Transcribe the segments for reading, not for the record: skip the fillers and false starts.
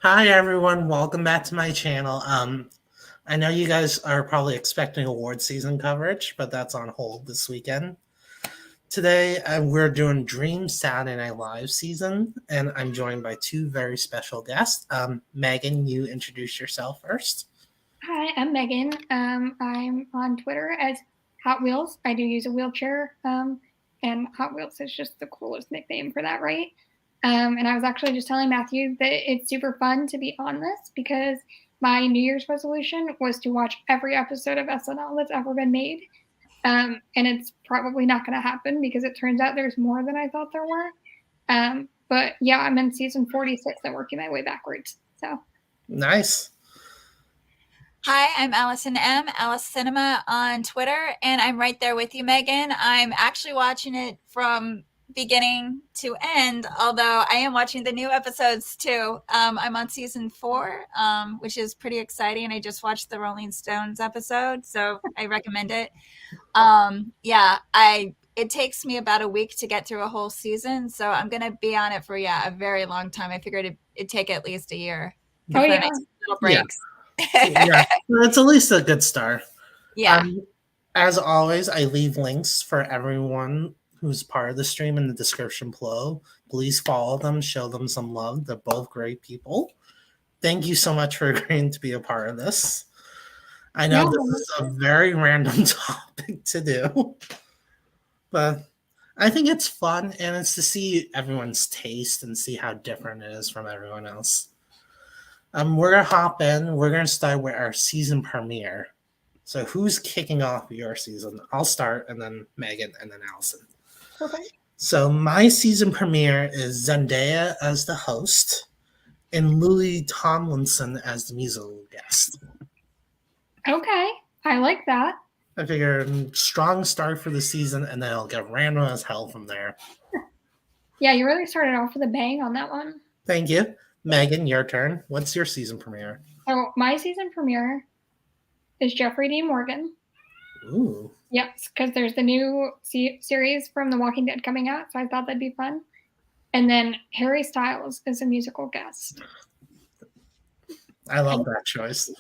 Hi everyone, welcome back to my channel. I know you guys are probably expecting award season coverage, but that's on hold this weekend. Today we're doing Dream Saturday Night Live season, and I'm joined by two very special guests. Megan, you introduce yourself first. Hi, I'm Megan. I'm on Twitter as Hot Wheels. I do use a wheelchair, and Hot Wheels is just the coolest nickname for that, right? And I was actually just telling Matthew that it's super fun to be on this because my New Year's resolution was to watch every episode of SNL that's ever been made. And it's probably not going to happen because it turns out there's more than I thought there were. But yeah, I'm in season 46 and working my way backwards. So Nice. Hi, I'm Allison M. Alice Cinema on Twitter, and I'm right there with you, Megan. I'm actually watching it from beginning to end, although I am watching the new episodes too. I'm on season 4, which is pretty exciting. I just watched the Rolling Stones episode, so I recommend it. It takes me about a week to get through a whole season, so I'm gonna be on it for a very long time. I figured it'd take at least a year oh because then yeah. I take little Yeah, breaks. yeah, it's at least a good start. Yeah. As always, I leave links for everyone who's part of the stream in the description below. Please follow them, show them some love. They're both great people. Thank you so much for agreeing to be a part of this. I know Yeah, this is a very random topic to do, but I think it's fun and it's to see everyone's taste and see how different it is from everyone else. We're gonna hop in. We're gonna start with our season premiere. So who's kicking off your season? I'll start, and then Megan, and then Allison. perfect. So my season premiere is Zendaya as the host and Lily Tomlinson as the musical guest. Okay, I like that. I figure strong start for the season, and then it'll get random as hell from there. Yeah, you really started off with a bang on that one. Thank you. Megan, your turn. What's your season premiere? So my season premiere is Jeffrey D. Morgan. Ooh. Yes, because there's the new series from The Walking Dead coming out, so I thought that'd be fun. And then Harry Styles is a musical guest. I love that choice.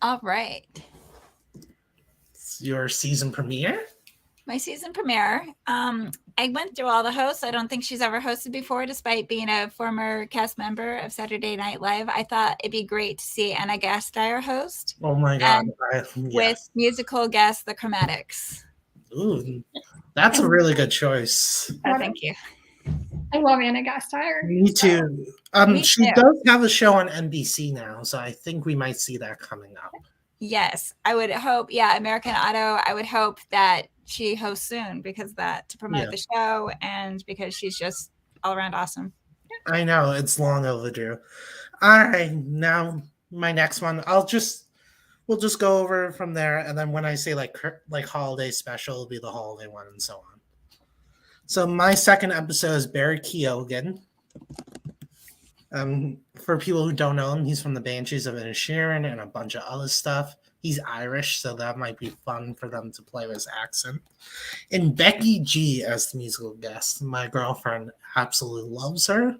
All right. It's your season premiere? My season premiere. I went through all the hosts. I don't think she's ever hosted before, despite being a former cast member of Saturday Night Live. I thought it'd be great to see Anna Gasteyer host. Oh my god. With Yes. musical guest The Chromatics. Ooh, that's a really good choice. Thank you. I love Anna Gasteyer. Me too. She does have a show on NBC now, so I think we might see that coming up. Yes, I would hope. Yeah, American Auto. I would hope that she hosts soon because to promote the show and because she's just all around awesome. I know it's long overdue. All right, now my next one. We'll just go over from there, and then when I say like holiday special, it'll be the holiday one, and so on. So my second episode is Barry Keoghan. For people who don't know him, he's from the Banshees of Inisherin and a bunch of other stuff. He's Irish, so that might be fun for them to play with his accent. And Becky G as the musical guest. My girlfriend absolutely loves her,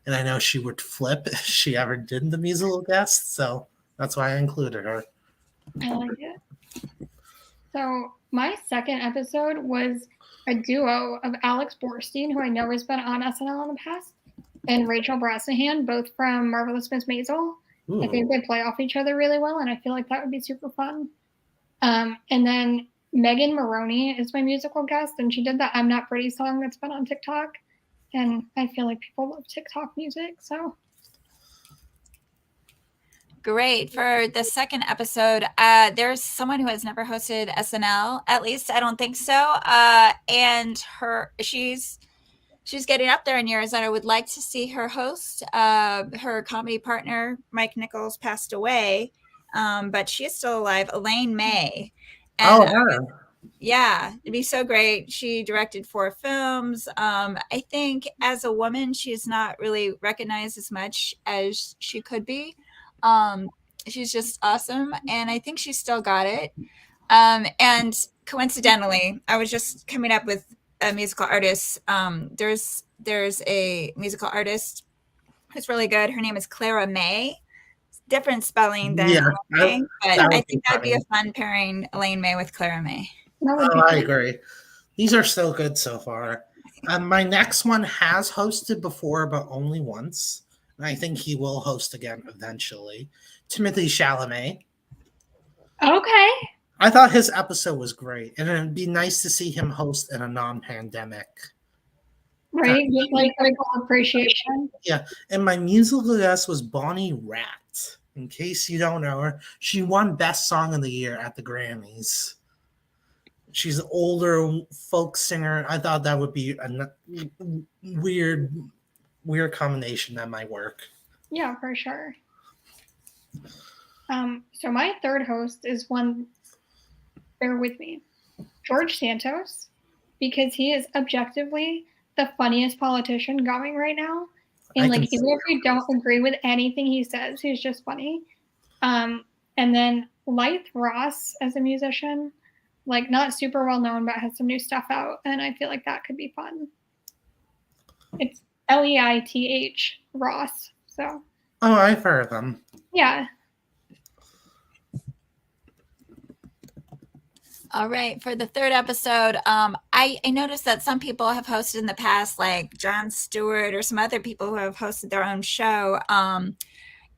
and I know she would flip if she ever did the musical guest, so that's why I included her. I like it. So my second episode was a duo of Alex Borstein, who I know has been on SNL in the past, and Rachel Brosnahan, both from Marvelous Miss Maisel. Ooh. I think they play off each other really well, and I feel like that would be super fun. And then Megan Maroney is my musical guest, and she did that I'm Not Pretty song that's been on TikTok. And I feel like people love TikTok music, so. Great. For the second episode, there's someone who has never hosted SNL, at least I don't think so. And she's getting up there in years, and I would like to see her host. Her comedy partner, Mike Nichols, passed away, but she is still alive, Elaine May. And yeah, it'd be so great. She directed 4 films. I think as a woman, she's not really recognized as much as she could be. She's just awesome, and I think she's still got it. And coincidentally, I was just coming up with a musical artist. There's there's a musical artist who's really good. Her name is Clara May. Different spelling than Yeah, May, but that would I be think that'd be a funny. fun pairing, Elaine May with Clara May. That would be Oh, I fun. agree. These are so good so far. My next one has hosted before, but only once. And I think he will host again eventually. Timothy Chalamet. Okay. I thought his episode was great, and it'd be nice to see him host in a non-pandemic. Right? Just like appreciation. Yeah, and my musical guest was Bonnie Raitt. In case you don't know her, she won Best Song of the Year at the Grammys. She's an older folk singer. I thought that would be a weird combination that might work. Yeah, for sure. So my third host is one, bear with me, George Santos, because he is objectively the funniest politician going right now. And like, even if you don't agree with anything he says, he's just funny. And then Lythe Ross as a musician, like not super well known, but has some new stuff out, and I feel like that could be fun. It's Leith Ross. So. Oh, I've heard of them. Yeah. All right, for the third episode, I noticed that some people have hosted in the past, like Jon Stewart or some other people who have hosted their own show. And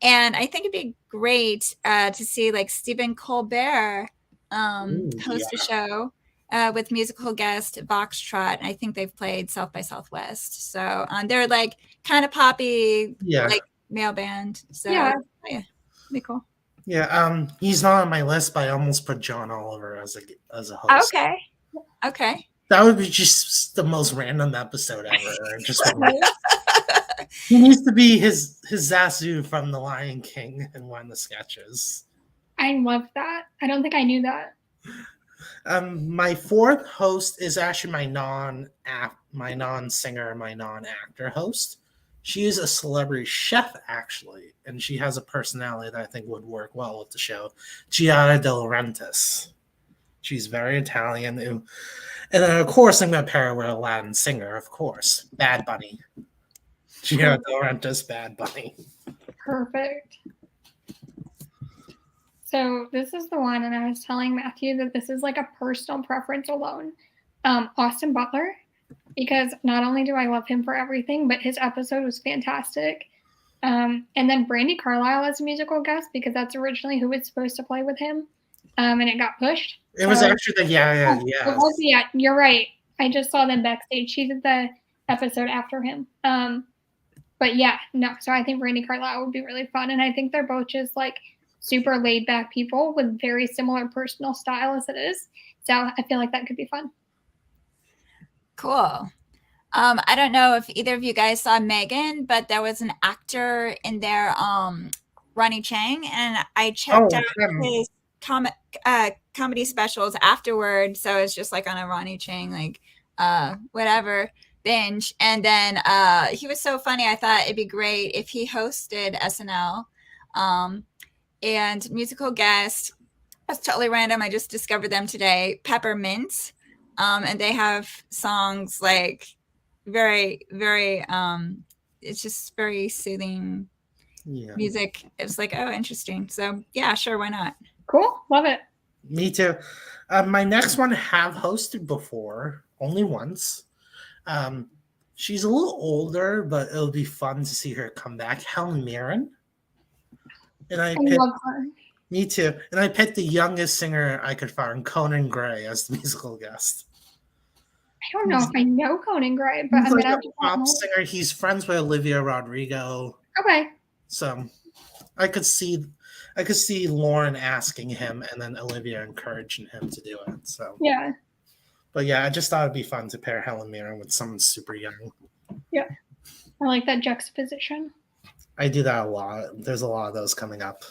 I think it'd be great to see like Stephen Colbert host a show with musical guest Voxtrot. And I think they've played South by Southwest. So they're like kind of poppy, like male band. So yeah, it'd be cool. Yeah, he's not on my list, but I almost put John Oliver as a host. Okay. That would be just the most random episode ever. Just he needs to be his Zazu from The Lion King in one of the sketches. I love that. I don't think I knew that. My fourth host is actually my non-singer, my non-actor host. She is a celebrity chef, actually, and she has a personality that I think would work well with the show. Giada De Laurentiis. She's very Italian. And then, of course, I'm going to pair her with a Latin singer, of course. Bad Bunny. Giada De Laurentiis, Bad Bunny. Perfect. So this is the one, and I was telling Matthew that this is like a personal preference alone. Austin Butler. Because not only do I love him for everything, but his episode was fantastic. And then Brandi Carlile as a musical guest, because that's originally who was supposed to play with him. And it got pushed. It was actually yeah. You're right. I just saw them backstage. She did the episode after him. But yeah, no. So I think Brandi Carlile would be really fun. And I think they're both just like super laid back people with very similar personal style as it is. So I feel like that could be fun. Cool. I don't know if either of you guys saw Meaghan, but there was an actor in there, Ronnie Chang, and I checked out his comedy specials afterward. So it's just like on a Ronnie Chang, like whatever binge. And then he was so funny. I thought it'd be great if he hosted SNL. And musical guest, that's totally random. I just discovered them today. Peppermint. And they have songs like very, very, it's just very soothing music. It's like, oh, interesting. So yeah, sure. Why not? Cool. Love it. Me too. My next one have hosted before, only once. She's a little older, but it'll be fun to see her come back. Helen Mirren. And I love her. Me too. And I picked the youngest singer I could find, Conan Gray, as the musical guest. I don't know if I know Conan Gray, but he's like a pop singer. He's friends with Olivia Rodrigo. Okay. So I could see Lauren asking him and then Olivia encouraging him to do it. So yeah. But yeah, I just thought it'd be fun to pair Helen Mirren with someone super young. Yeah. I like that juxtaposition. I do that a lot. There's a lot of those coming up.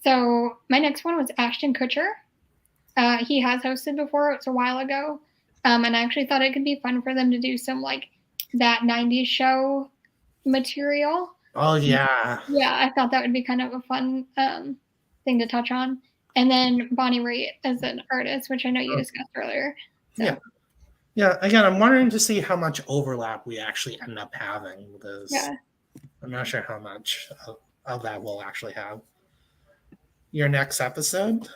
So my next one was Ashton Kutcher. He has hosted before. It's a while ago. And I actually thought it could be fun for them to do some like that 90s show material. Oh, yeah. Yeah, I thought that would be kind of a fun thing to touch on. And then Bonnie Raitt as an artist, which I know you discussed earlier. So. Yeah. Yeah, again, I'm wondering to see how much overlap we actually end up having because Yeah. I'm not sure how much of that we'll actually have. Your next episode?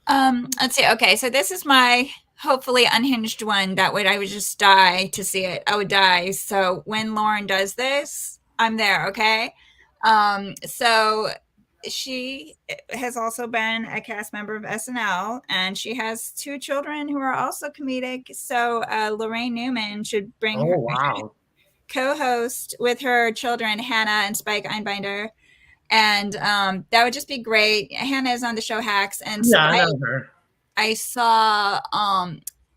Let's see. Okay, so this is my hopefully unhinged one. That would I would just die to see it. I would die. So when Lauren does this, I'm there. Okay. So she has also been a cast member of SNL, and she has two children who are also comedic. So Lorraine Newman should bring Oh, her wow. co-host with her children, Hannah and Spike Einbinder. And that would just be great. Hannah is on the show Hacks, and Yeah, I Spike, know her. I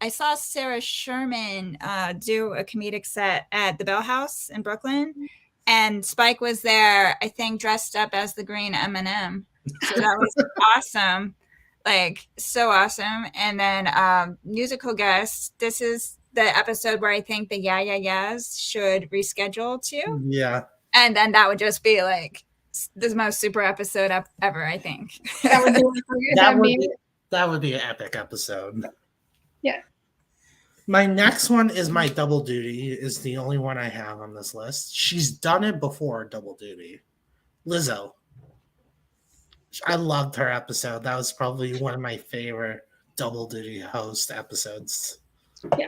saw Sarah Sherman do a comedic set at the Bell House in Brooklyn, and Spike was there, I think, dressed up as the green M&M. So that was awesome, like so awesome. And then musical guest. This is the episode where I think the Yeah Yeah Yeahs should reschedule to, Yeah. and then that would just be like the most super episode ever, I think. That would do it for you. That would be an epic episode. Yeah. My next one is my double duty. Is the only one I have on this list. She's done it before, double duty. Lizzo. I loved her episode. That was probably one of my favorite double duty host episodes. Yeah.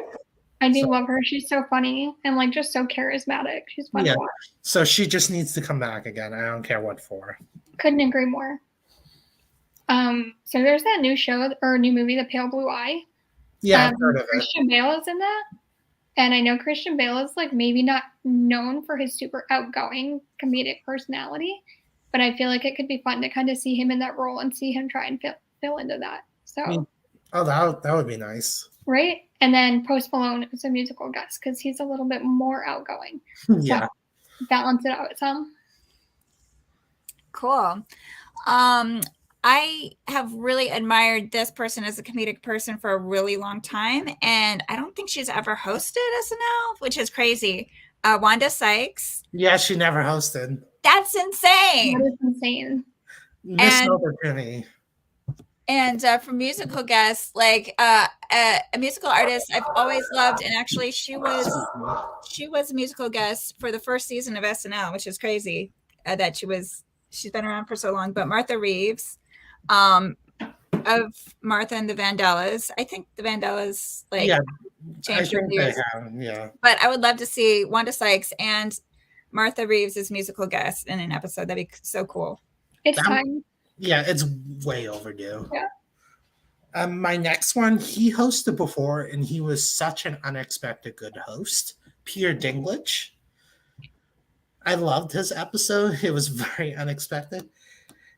I do love her. She's so funny and like just so charismatic. She's fun to watch. So she just needs to come back again. I don't care what for. Couldn't agree more. So there's that new show or new movie, The Pale Blue Eye. Yeah, I've heard of it. Christian Bale is in that. And I know Christian Bale is like maybe not known for his super outgoing comedic personality, but I feel like it could be fun to kind of see him in that role and see him try and fill into that. So that would be nice. Right? And then Post Malone is a musical guest because he's a little bit more outgoing. Yeah. So balance it out some. Cool. I have really admired this person as a comedic person for a really long time, and I don't think she's ever hosted SNL, which is crazy. Wanda Sykes. Yeah, she never hosted. That's insane. That is insane. Missed opportunity. And for musical guests, like a musical artist I've always loved, and actually she was a musical guest for the first season of SNL, which is crazy that she's been around for so long. But Martha Reeves, of Martha and the Vandellas. I think the Vandellas changed reviews. Yeah. But I would love to see Wanda Sykes and Martha Reeves as musical guests in an episode. That'd be so cool. It's time. Yeah, it's way overdue. Yeah. My next one, he hosted before, and he was such an unexpected good host. Peter Dinklage. I loved his episode. It was very unexpected.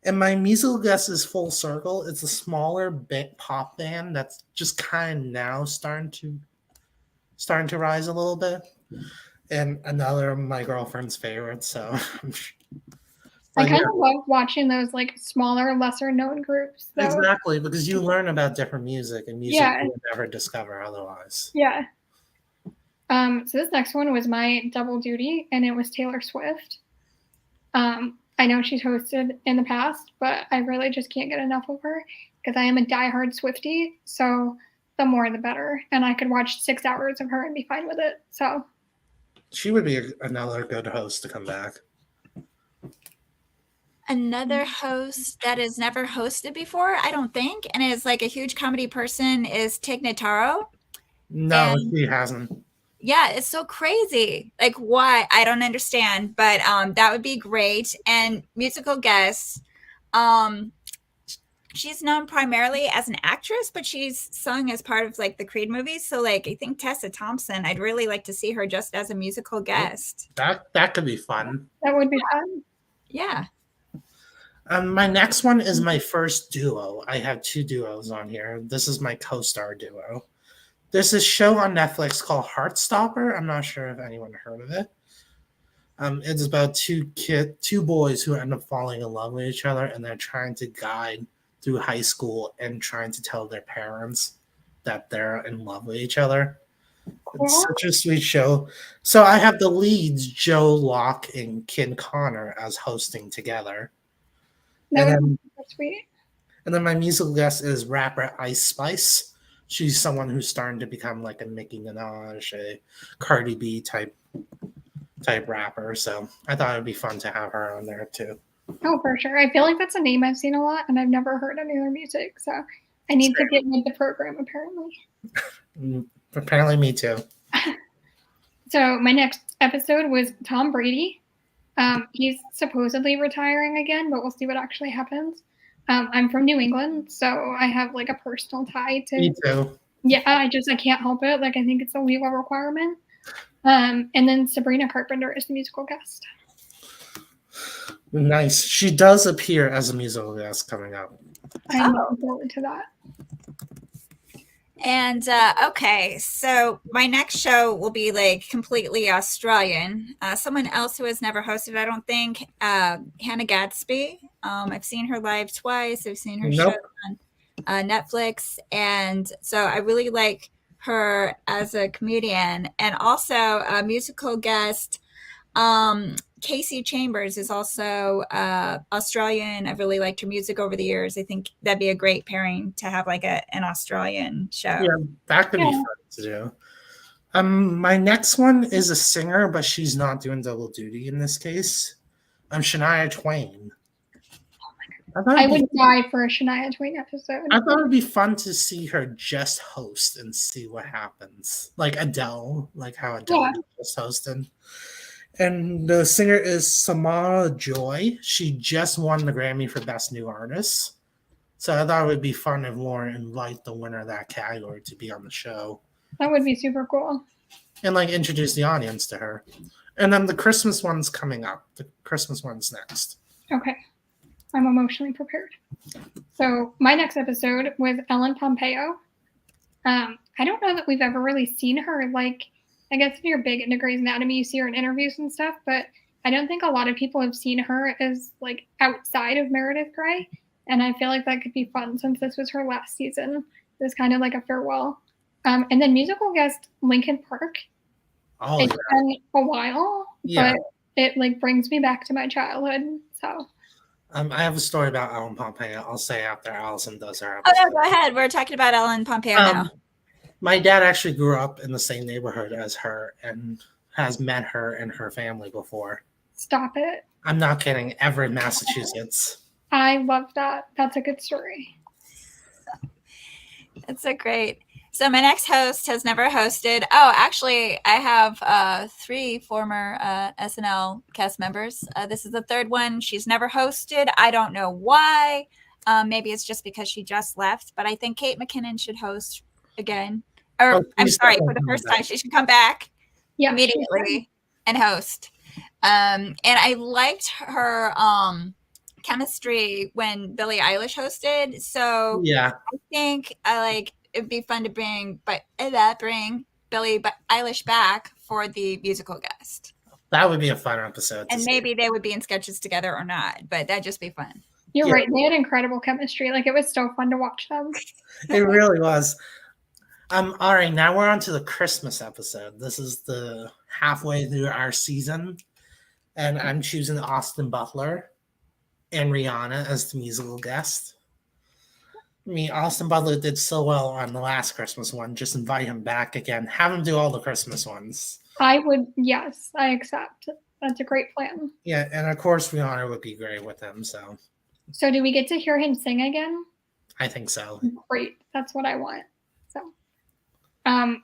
And my musical guest is Full Circle. It's a smaller bit pop band that's just kind of now starting to rise a little bit. And another of my girlfriend's favorites. So I kind of love watching those like smaller, lesser known groups. Though. Exactly, because you learn about different music and music you would never discover otherwise. Yeah. So this next one was my double duty, and it was Taylor Swift. I know she's hosted in the past, but I really just can't get enough of her because I am a diehard Swiftie. So the more, the better. And I could watch 6 hours of her and be fine with it. So she would be another good host to come back. Another host that has never hosted before, I don't think, and is like a huge comedy person is Tig Notaro. No, she hasn't. Yeah, it's so crazy. Like, why? I don't understand, but that would be great. And musical guests, she's known primarily as an actress, but she's sung as part of like the Creed movies. So like, I think Tessa Thompson, I'd really like to see her just as a musical guest. That could be fun. That would be fun. Yeah. My next one is my first duo. I have 2 duos on here. This is my co-star duo. There's this show on Netflix called Heartstopper. I'm not sure if anyone heard of it. It's about two boys who end up falling in love with each other, and they're trying to guide through high school and trying to tell their parents that they're in love with each other. It's such a sweet show. So I have the leads, Joe Locke and Ken Connor, as hosting together. That would be sweet. And then my musical guest is rapper Ice Spice. She's someone who's starting to become like a Nicki Minaj, a Cardi B type rapper. So I thought it'd be fun to have her on there too. Oh, for sure. I feel like that's a name I've seen a lot, and I've never heard any of their music. So I need to get with the program, apparently. Apparently, me too. So my next episode was Tom Brady. He's supposedly retiring again, but we'll see what actually happens. I'm from New England, so I have like a personal tie to. Me too. Yeah, I can't help it. Like I think it's a legal requirement. And then Sabrina Carpenter is the musical guest. Nice. She does appear as a musical guest coming up. I'm looking forward to that. And okay, so my next show will be like completely Australian. Someone else who has never hosted, I don't think, Hannah Gadsby. I've seen her live twice. I've seen her show on Netflix, and so I really like her as a comedian. And also a musical guest, Casey Chambers is also Australian. I've really liked her music over the years. I think that'd be a great pairing to have like an Australian show. Yeah, that could be fun to do. My next one is a singer, but she's not doing double duty in this case. Shania Twain. I would die for a Shania Twain episode. I thought it'd be fun to see her just host and see what happens. Like Adele, like how Adele just hosted. And the singer is Samara Joy. She just won the Grammy for Best New Artist. So I thought it would be fun if Lauren invite the winner of that category to be on the show. That would be super cool. And like introduce the audience to her. And then the Christmas one's coming up. The Christmas one's next. Okay. I'm emotionally prepared. So my next episode was Ellen Pompeo. I don't know that we've ever really seen her. Like, I guess if you're big into Grey's Anatomy, you see her in interviews and stuff, but I don't think a lot of people have seen her as like outside of Meredith Grey. And I feel like that could be fun since this was her last season. It was kind of like a farewell. And then musical guest Linkin Park. Oh, it's been a while, but it like brings me back to my childhood. So I have a story about Ellen Pompeo. I'll say after Allison does her episode. Oh, no, go ahead. We're talking about Ellen Pompeo now. My dad actually grew up in the same neighborhood as her and has met her and her family before. Stop it. I'm not kidding. Everett, Massachusetts. I love that. That's a good story. That's so great. So my next host has never hosted. Oh, actually, I have 3 former SNL cast members. This is the 3rd one. She's never hosted. I don't know why. Maybe it's just because she just left. But I think Kate McKinnon should host again. Or I'm sorry, for the first time. She should come back immediately and host. And I liked her chemistry when Billie Eilish hosted. So I think it'd be fun to bring Billie Eilish back for the musical guest. That would be a fun episode. And maybe they would be in sketches together or not, but that'd just be fun. You're right. They had incredible chemistry. Like, it was so fun to watch them. It really was. All right, now we're on to the Christmas episode. This is the halfway through our season. And I'm choosing Austin Butler and Rihanna as the musical guest. I mean, Austin Butler did so well on the last Christmas one. Just invite him back again. Have him do all the Christmas ones. I accept. That's a great plan. Yeah, and of course Rihanna would be great with him. So do we get to hear him sing again? I think so. Great. That's what I want. So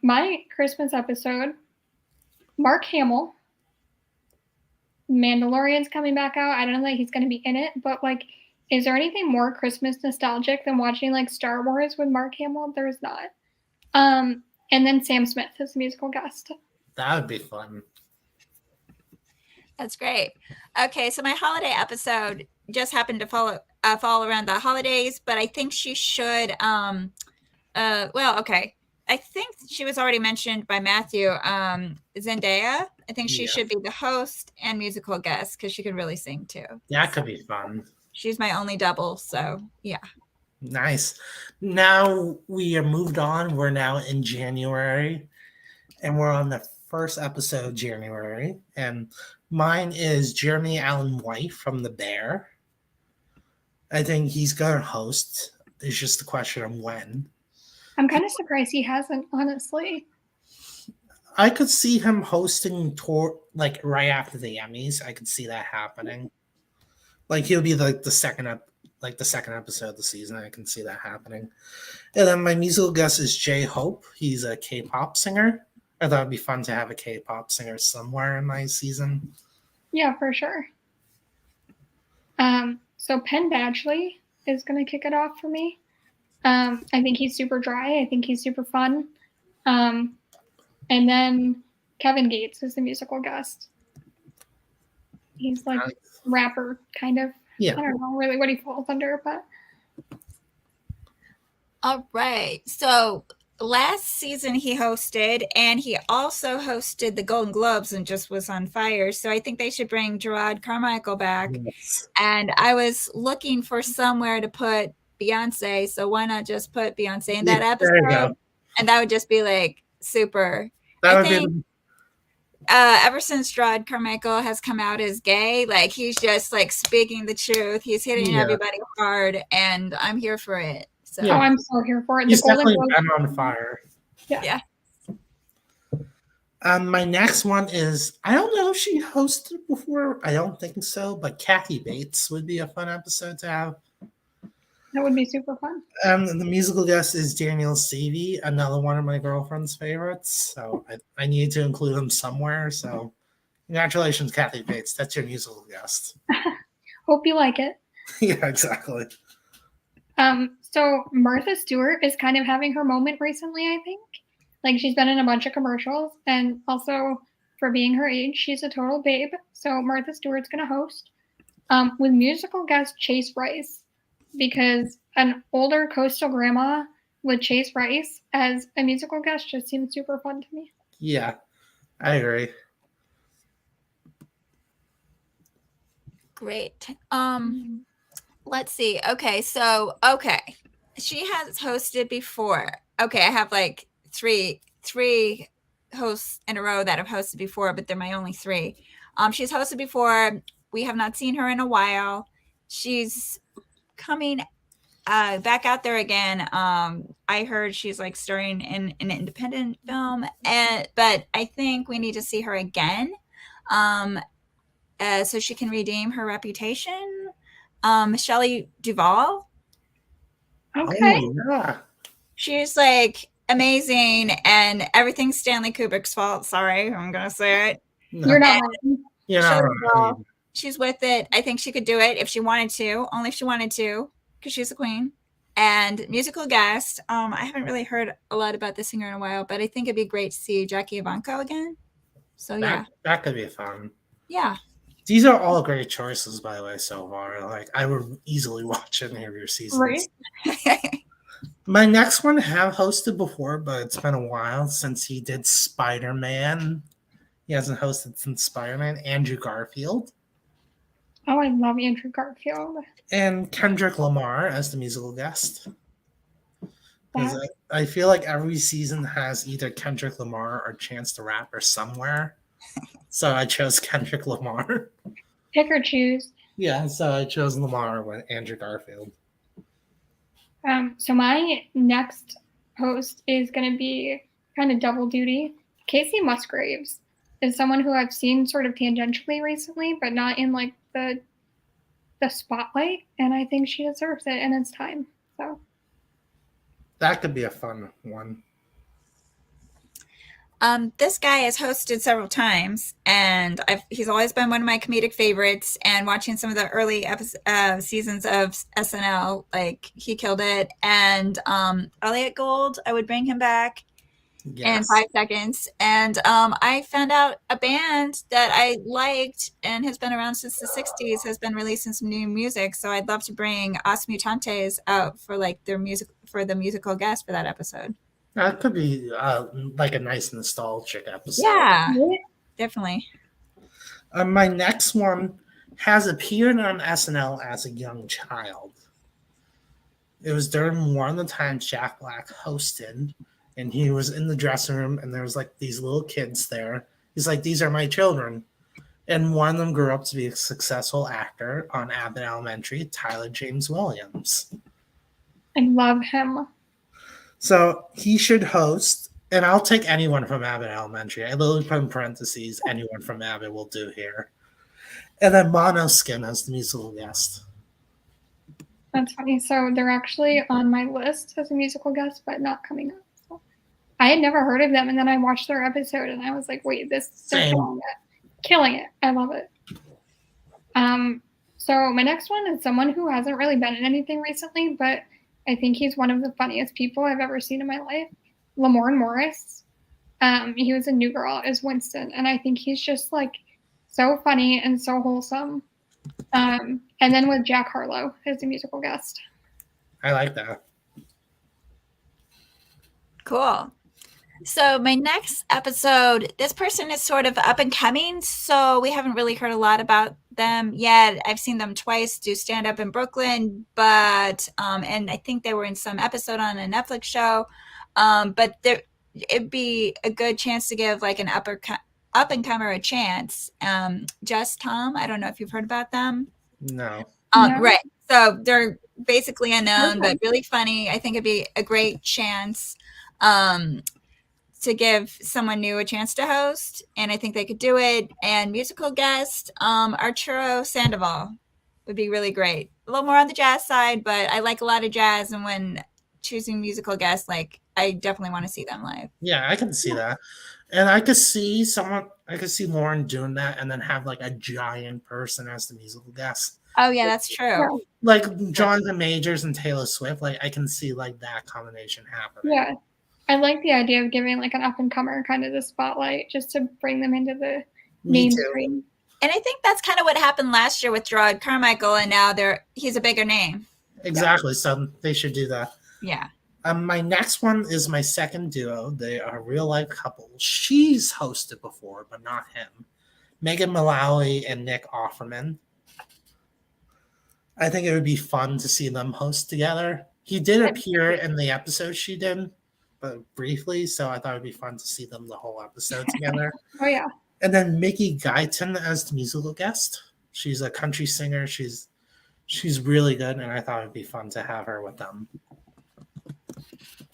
my Christmas episode, Mark Hamill, Mandalorian's coming back out. I don't know that he's going to be in it, but like, is there anything more Christmas nostalgic than watching like Star Wars with Mark Hamill? There's not. And then Sam Smith is the musical guest. That would be fun. That's great. Okay, so my holiday episode just happened to fall around the holidays, but I think she should. I think she was already mentioned by Matthew. Zendaya. I think she should be the host and musical guest because she can really sing too. That could be fun. She's my only double, so yeah. Nice. Now we are moved on. We're now in January, and we're on the first episode, January. And mine is Jeremy Allen White from The Bear. I think he's going to host. It's just a question of when. I'm kind of surprised he hasn't, honestly. I could see him hosting tour like right after the Emmys. I could see that happening. Like he'll be like the second episode of the season. I can see that happening. And then my musical guest is J Hope. He's a K-pop singer. I thought it'd be fun to have a K-pop singer somewhere in my season. Yeah, for sure. So Penn Badgley is going to kick it off for me. I think he's super dry. I think he's super fun. And then Kevin Gates is the musical guest. He's like rapper, kind of. Yeah. I don't know really what he falls under, but. All right. So last season he hosted, and he also hosted the Golden Globes and just was on fire. So I think they should bring Gerard Carmichael back. Yes. And I was looking for somewhere to put Beyonce. So why not just put Beyonce in that episode? And that would just be like super. I think ever since Gerard Carmichael has come out as gay, like he's just like speaking the truth. He's hitting everybody hard, and I'm here for it. So. Oh, I'm so here for it. He's definitely been on fire. Yeah. My next one is, I don't know if she hosted before. I don't think so, but Kathy Bates would be a fun episode to have. That would be super fun. The musical guest is Daniel Savy, another one of my girlfriend's favorites. So I need to include him somewhere. So congratulations, Kathy Bates. That's your musical guest. Hope you like it. Yeah, exactly. So Martha Stewart is kind of having her moment recently, I think. Like she's been in a bunch of commercials, and also for being her age, she's a total babe. So Martha Stewart's going to host with musical guest Chase Rice, because an older coastal grandma with Chase Rice as a musical guest just seems super fun to me. Yeah, I agree. Great. Let's see. Okay. She has hosted before. Okay. I have like three hosts in a row that have hosted before, but they're my only three. She's hosted before. We have not seen her in a while. She's coming back out there again. I heard she's like starring in an independent film, but I think we need to see her again, so she can redeem her reputation. Shelley Duvall. Okay. Oh, yeah. She's like amazing, and everything's Stanley Kubrick's fault. Sorry, I'm gonna say it. No. You're not wrong. You're not wrong. She's with it. I think she could do it if she wanted to, only if she wanted to, because she's a queen. And musical guest. I haven't really heard a lot about this singer in a while, but I think it'd be great to see Jackie Evancho again. So that could be fun. Yeah. These are all great choices, by the way, so far. Like, I would easily watch any of your seasons. Right. My next one have hosted before, but it's been a while since he did Spider-Man. He hasn't hosted since Spider-Man. Andrew Garfield. Oh, I love Andrew Garfield. And Kendrick Lamar as the musical guest. Because I feel like every season has either Kendrick Lamar or Chance the Rapper somewhere. So I chose Kendrick Lamar. Pick or choose. Yeah, so I chose Lamar with Andrew Garfield. So my next host is going to be kind of double duty. Casey Musgraves is someone who I've seen sort of tangentially recently, but not in like the spotlight, and I think she deserves it, and it's time. So that could be a fun one. This guy has hosted several times, and he's always been one of my comedic favorites. And watching some of the early seasons of SNL, like he killed it. And Elliot Gould, I would bring him back in 5 seconds. And I found out a band that I liked and has been around since the 60s has been releasing some new music. So I'd love to bring Os Mutantes out for like their music for the musical guest for that episode. That could be like a nice nostalgic episode. Yeah, definitely. My next one has appeared on SNL as a young child. It was during one of the times Jack Black hosted, and he was in the dressing room, and there was like these little kids there. He's like, "These are my children." And one of them grew up to be a successful actor on Abbott Elementary, Tyler James Williams. I love him. So he should host, and I'll take anyone from Abbott Elementary. I literally put in parentheses, anyone from Abbott will do here. And then Monoskin as the musical guest. That's funny. So they're actually on my list as a musical guest, but not coming up. So I had never heard of them, and then I watched their episode, and I was like, "Wait, they're killing it! I love it." So my next one is someone who hasn't really been in anything recently, but I think he's one of the funniest people I've ever seen in my life. Lamorne Morris. He was in New Girl as Winston, and I think he's just like so funny and so wholesome. And then with Jack Harlow as a musical guest. I like that. Cool. So my next episode, this person is sort of up and coming, so we haven't really heard a lot about them yet. I've seen them twice do stand up in Brooklyn, but and I think they were in some episode on a Netflix show. But it'd be a good chance to give like an up and comer a chance. Just Tom, I don't know if you've heard about them. No. No. Right. So they're basically unknown, Okay. but really funny. I think it'd be a great chance to give someone new a chance to host, and I think they could do it. And musical guest, Arturo Sandoval would be really great. A little more on the jazz side, but I like a lot of jazz, and when choosing musical guests, like I definitely want to see them live. Yeah, I can see that. And I could see Lauren doing that and then have like a giant person as the musical guest. Oh yeah, that's true. Like Jonathan Majors and Taylor Swift. Like I can see like that combination happening. Yeah. I like the idea of giving like an up and comer kind of the spotlight just to bring them into the mainstream. And I think that's kind of what happened last year with Gerard Carmichael, and now he's a bigger name. Exactly. So they should do that. Yeah. My next one is my second duo. They are a real life couple. She's hosted before, but not him. Meaghan Mullally and Nick Offerman. I think it would be fun to see them host together. He did appear in the episode she did, but briefly, so I thought it'd be fun to see them the whole episode together. Oh yeah. And then Mickey Guyton as the musical guest. She's a country singer. She's really good, and I thought it'd be fun to have her with them.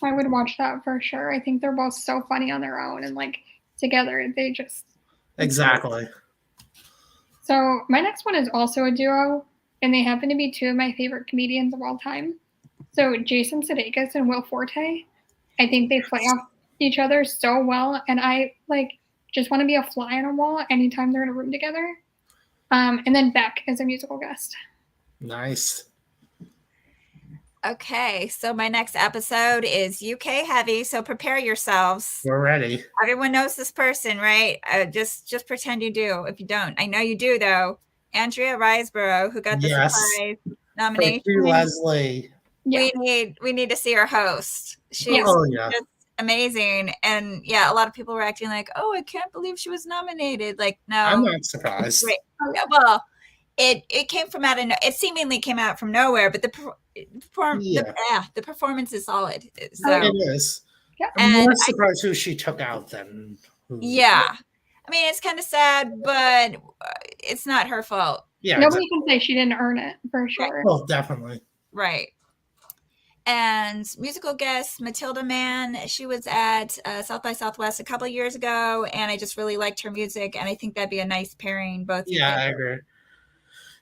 I would watch that for sure. I think they're both so funny on their own, and like together they just Exactly. So my next one is also a duo, and they happen to be two of my favorite comedians of all time. So Jason Sudeikis and Will Forte. I think they play off each other so well, and I like just want to be a fly on a wall anytime they're in a room together. And then Beck as a musical guest. Nice. Okay, so my next episode is UK heavy, so prepare yourselves. We're ready. Everyone knows this person, right? Just pretend you do. If you don't, I know you do though. Andrea Riseborough, who got the surprise nomination. Leslie. Yeah. We need to see her host. She's just amazing, and yeah, a lot of people were acting like, "Oh, I can't believe she was nominated." Like, no, I'm not surprised. Right. Well, it came from out of it seemingly came out from nowhere, but the performance is solid. So it is. Yeah. I'm more surprised who she took out than who. Yeah. I mean, it's kind of sad, but it's not her fault. Yeah. Nobody can say she didn't earn it for sure. Well, definitely. Right. And musical guest Matilda Mann, she was at South by Southwest a couple of years ago, and I just really liked her music, and I think that'd be a nice pairing. Both. Yeah, I agree.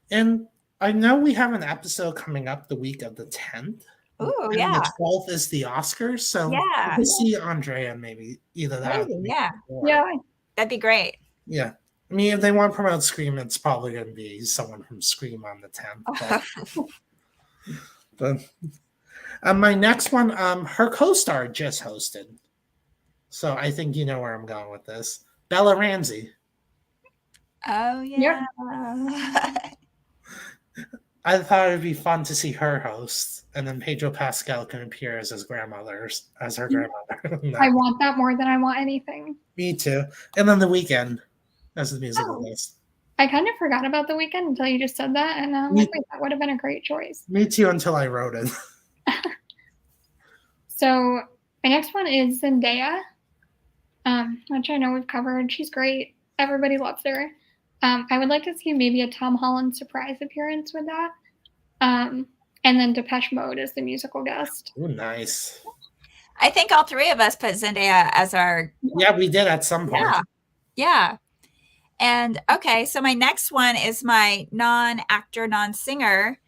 And I know we have an episode coming up the week of the 10th. Oh, yeah. The 12th is the Oscars, so yeah, we'll see Andrea maybe either that. Yeah, that'd be great. Yeah. I mean, if they want to promote Scream, it's probably going to be someone from Scream on the 10th. But my next one, her co-star just hosted. So I think you know where I'm going with this. Bella Ramsey. Oh, yeah. I thought it would be fun to see her host, and then Pedro Pascal can appear as her grandmother. No. I want that more than I want anything. Me too. And then The Weeknd as the musical guest. I kind of forgot about The Weeknd until you just said that, and wait, that would have been a great choice. Me too, until I wrote it. So my next one is Zendaya, which I know we've covered. She's great. Everybody loves her. I would like to see maybe a Tom Holland surprise appearance with that. And then Depeche Mode as the musical guest. Oh, nice. I think all three of us put Zendaya as our. Yeah, we did at some point. Yeah. And okay, so my next one is my non-actor, non-singer.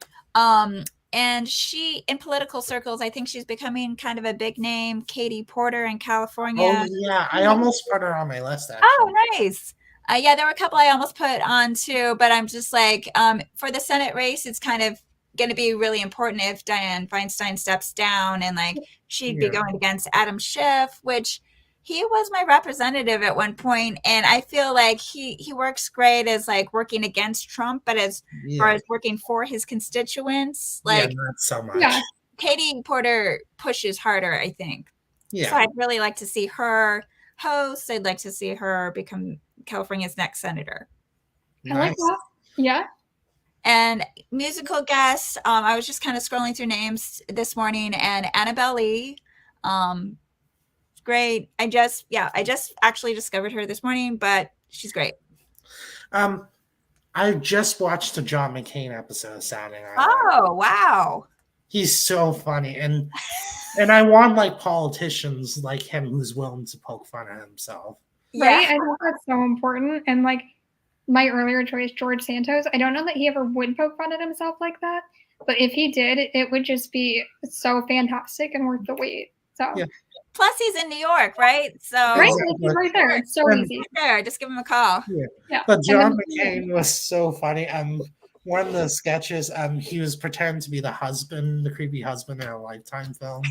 And she, in political circles, I think she's becoming kind of a big name. Katie Porter in California. Oh yeah, I almost put her on my list actually. Oh, nice. Yeah, there were a couple I almost put on too, but I'm just like, for the Senate race, it's kind of going to be really important if Dianne Feinstein steps down, and like she'd be going against Adam Schiff, which he was my representative at one point, and I feel like he works great as like working against Trump, but as far as working for his constituents, like not so much. Katie Porter pushes harder, I think. Yeah. So I'd really like to see her host. I'd like to see her become California's next senator. Nice. I like that. Yeah. And musical guests, I was just kind of scrolling through names this morning, and Annabelle Lee, great. I just actually discovered her this morning, but she's great. I just watched a John McCain episode of Saturday Night Live. Oh, wow. He's so funny, and I want like politicians like him who's willing to poke fun at himself. Right? I think that's so important. And like my earlier choice, George Santos, I don't know that he ever would poke fun at himself like that, but if he did, it would just be so fantastic and worth the wait. So plus he's in New York, right? So he's right there. It's so easy. Right there, just give him a call. Yeah. But John McCain was so funny. One of the sketches, he was pretending to be the creepy husband in a Lifetime film.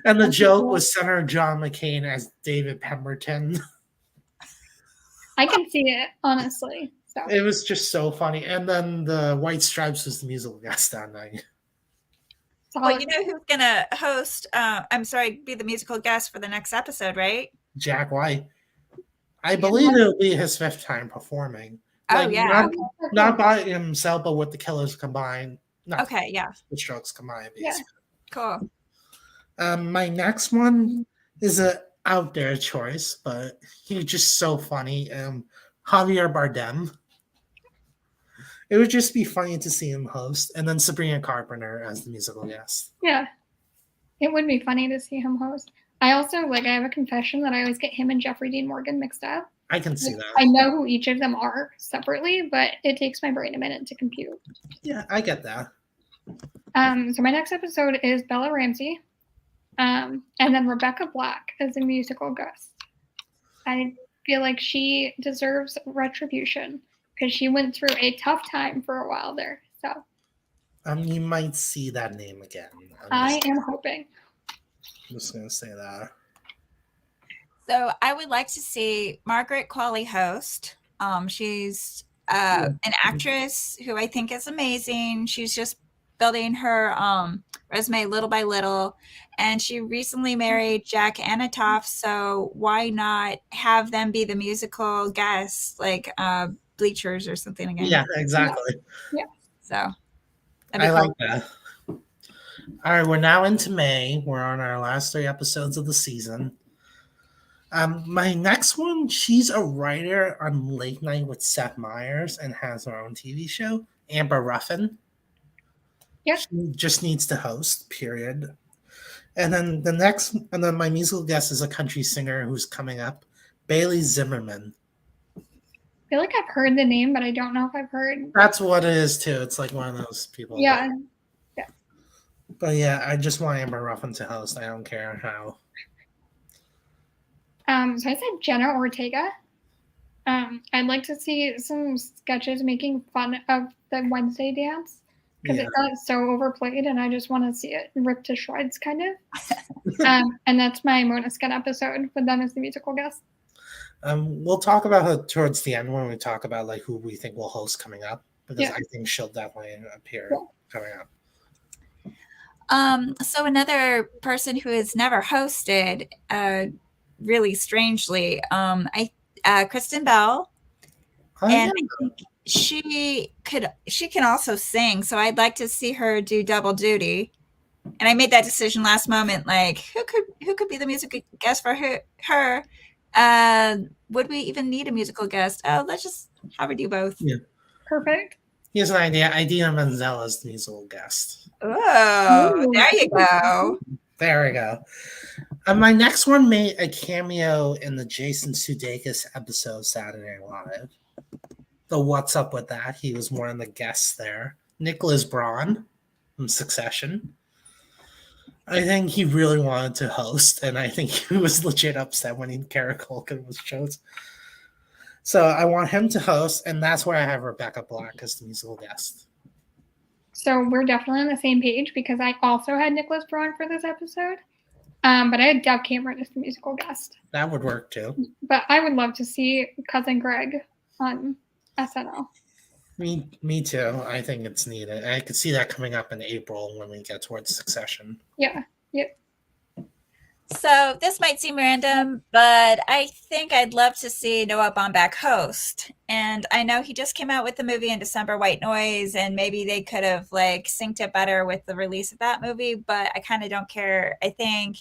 And the joke was Senator John McCain as David Pemberton. I can see it, honestly. So. It was just so funny. And then the White Stripes was the musical guest that night. Well, you know who's going to host, be the musical guest for the next episode, right? Jack White. I believe it'll be his 5th time performing. Not by himself, but with the Killers combined. The Strokes combined. Yeah. Cool. My next one is a out there choice, but he's just so funny. Javier Bardem. It would just be funny to see him host, and then Sabrina Carpenter as the musical guest. Yeah, it would be funny to see him host. I also I have a confession that I always get him and Jeffrey Dean Morgan mixed up. I can see that. I know who each of them are separately, but it takes my brain a minute to compute. Yeah, I get that. So my next episode is Bella Ramsey, and then Rebecca Black as a musical guest. I feel like she deserves retribution because she went through a tough time for a while there. So you might see that name again. I am hoping. I'm just gonna say that. So I would like to see Margaret Qualley host. She's an actress who I think is amazing. She's just building her resume little by little, and she recently married Jack Anatoff. So why not have them be the musical guests, like Bleachers or something again? Yeah, exactly. Yeah. So I like that. All right, we're now into May. We're on our last 3 episodes of the season. My next one, she's a writer on Late Night with Seth Meyers and has her own TV show, Amber Ruffin. Yep. She just needs to host, period. And then my musical guest is a country singer who's coming up, Bailey Zimmerman. I feel like I've heard the name, but I don't know if I've heard. That's what it is, too. It's like one of those people. Yeah. But yeah, I just want Amber Ruffin to host. I don't care how. So I said Jenna Ortega. I'd like to see some sketches making fun of the Wednesday dance because it got so overplayed, and I just want to see it ripped to shreds, kind of. And that's my Mona Scott episode with them as the musical guest. We'll talk about her towards the end when we talk about like who we think will host coming up, because I think she'll definitely appear coming up. So another person who has never hosted, really strangely, Kristen Bell, and I think she can also sing. So I'd like to see her do double duty. And I made that decision last moment, like who could be the musical guest for her? Would we even need a musical guest? Oh, let's just have her do both. Yeah, perfect. Here's an idea: Idina Menzel as the musical guest. Oh, there you go. There we go. My next one made a cameo in the Jason Sudeikis episode of Saturday Night Live. The What's Up With That? He was one of the guests there. Nicholas Braun from Succession. I think he really wanted to host, and I think he was legit upset when Kara Culkin was chosen. So I want him to host, and that's where I have Rebecca Black as the musical guest. So we're definitely on the same page because I also had Nicholas Braun for this episode, but I had Dove Cameron as the musical guest. That would work too. But I would love to see Cousin Greg on SNL. Me too. I think it's needed. I could see that coming up in April when we get towards Succession. Yeah. Yep. So this might seem random, but I think I'd love to see Noah Baumbach host. And I know he just came out with the movie in December, White Noise, and maybe they could have like synced it better with the release of that movie, but I kind of don't care. I think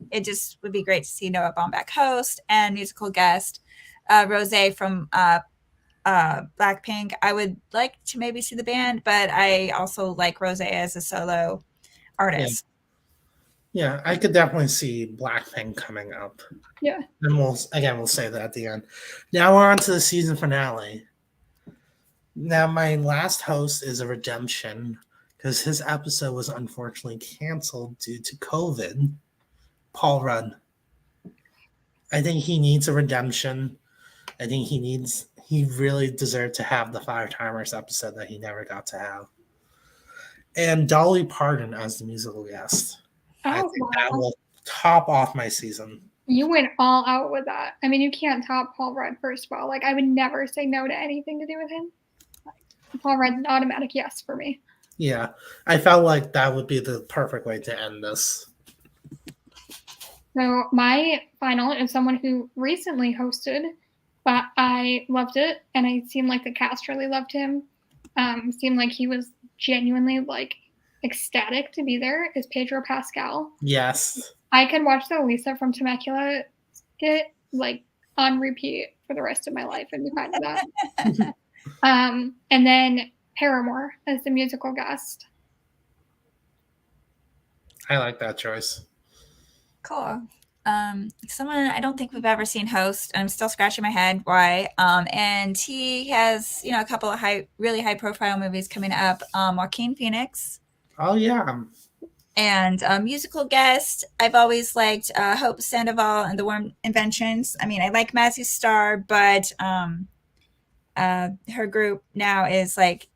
it just would be great to see Noah Baumbach host and musical guest Rose from Blackpink. I would like to maybe see the band, but I also like Rose as a solo artist. Yeah, I could definitely see Blackpink coming up. Yeah. And we'll say that at the end. Now we're on to the season finale. Now my last host is a redemption because his episode was unfortunately canceled due to COVID. Paul Rudd. I think he needs a redemption. I think he really deserved to have the Five Timers episode that he never got to have. And Dolly Parton as the musical guest. I think that will top off my season. You went all out with that. I mean, you can't top Paul Rudd, first of all. Like, I would never say no to anything to do with him. Paul Rudd's an automatic yes for me. Yeah, I felt like that would be the perfect way to end this. So my final is someone who recently hosted, but I loved it, and it seemed like the cast really loved him. Seemed like he was genuinely like ecstatic to be there. Is Pedro Pascal? Yes, I could watch the Lisa from Temecula skit like on repeat for the rest of my life and be fine with that. And then Paramore as the musical guest. I like that choice. Cool. Someone I don't think we've ever seen host. I'm still scratching my head why. And he has, a couple of really high profile movies coming up. Joaquin Phoenix. Oh yeah. And musical guest. I've always liked Hope Sandoval and the Warm Inventions. I mean, I like Mazzy Star, but her group now is like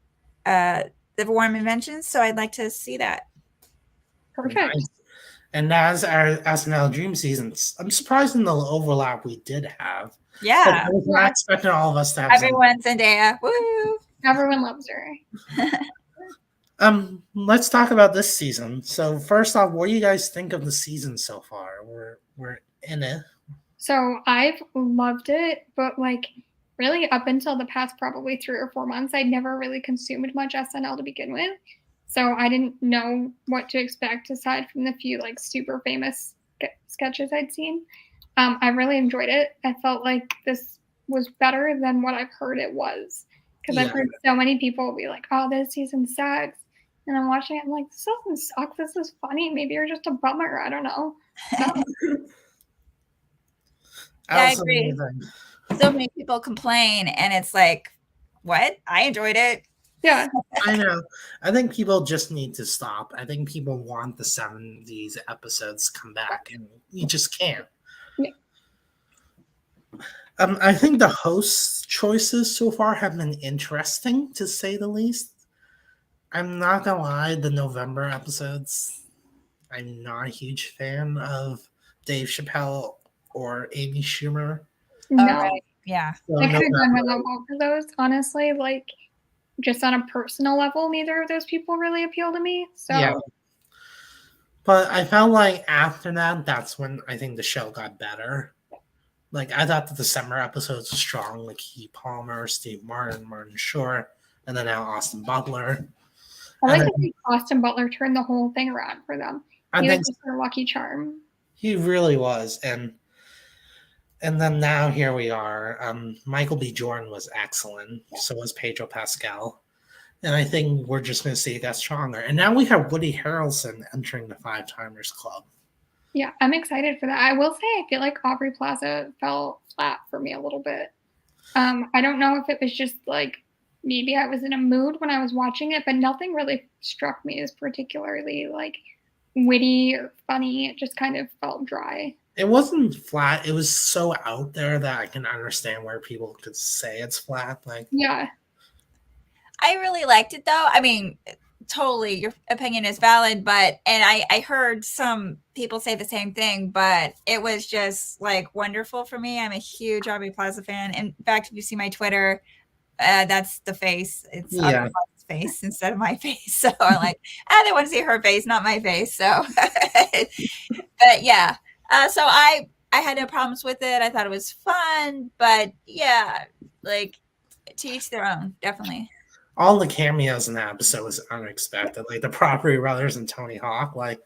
the Warm Inventions, so I'd like to see that. Perfect. Nice. And as our SNL Dream seasons, I'm surprised in the overlap we did have. Yeah. I was not expecting all of us to have everyone's Zendaya. Woo! Everyone loves her. Let's talk about this season. So first off, what do you guys think of the season so far? We're in it. So I've loved it, but like really up until the past probably 3 or 4 months, I'd never really consumed much SNL to begin with. So I didn't know what to expect aside from the few like super famous sketches I'd seen. I really enjoyed it. I felt like this was better than what I've heard it was. Because I've heard so many people be like, oh, this season sucks. And I'm watching it, I'm like, this doesn't suck. This is funny. Maybe you're just a bummer. I don't know. I agree. So many people complain, and it's like, what? I enjoyed it. Yeah. I know. I think people just need to stop. I think people want the 70s episodes to come back, and you just can't. Yeah. I think the host choices so far have been interesting, to say the least. I'm not gonna lie, the November episodes, I'm not a huge fan of Dave Chappelle or Amy Schumer. No. Right. Yeah. So I could have done without both of those, honestly. Like, just on a personal level, neither of those people really appeal to me. So yeah. But I felt like after that, that's when I think the show got better. Like, I thought the December episodes were strong, like Keke Palmer, Steve Martin, Martin Short, and then now Austin Butler. I like that Austin Butler turned the whole thing around for them. He was just their lucky charm. He really was. And then now here we are. Michael B. Jordan was excellent. So was Pedro Pascal. And I think we're just going to see it got stronger. And now we have Woody Harrelson entering the Five Timers Club. Yeah, I'm excited for that. I will say I feel like Aubrey Plaza fell flat for me a little bit. I don't know if it was just like maybe I was in a mood when I was watching it, but nothing really struck me as particularly like witty or funny. It just kind of felt dry. It wasn't flat. It was so out there that I can understand where people could say it's flat. Like, Yeah. I really liked it though. I mean, totally, your opinion is valid, but and I heard some people say the same thing, but it was just like wonderful for me. I'm a huge Aubrey Plaza fan. In fact, if you see my Twitter, that's the face. It's Aubrey yeah, Plaza's face instead of my face. So I'm like, they want to see her face, not my face. So, but yeah. So I had no problems with it. I thought it was fun, but yeah, like to each their own, definitely. all the cameos in that episode was unexpected. Like the Property Brothers and Tony Hawk. Like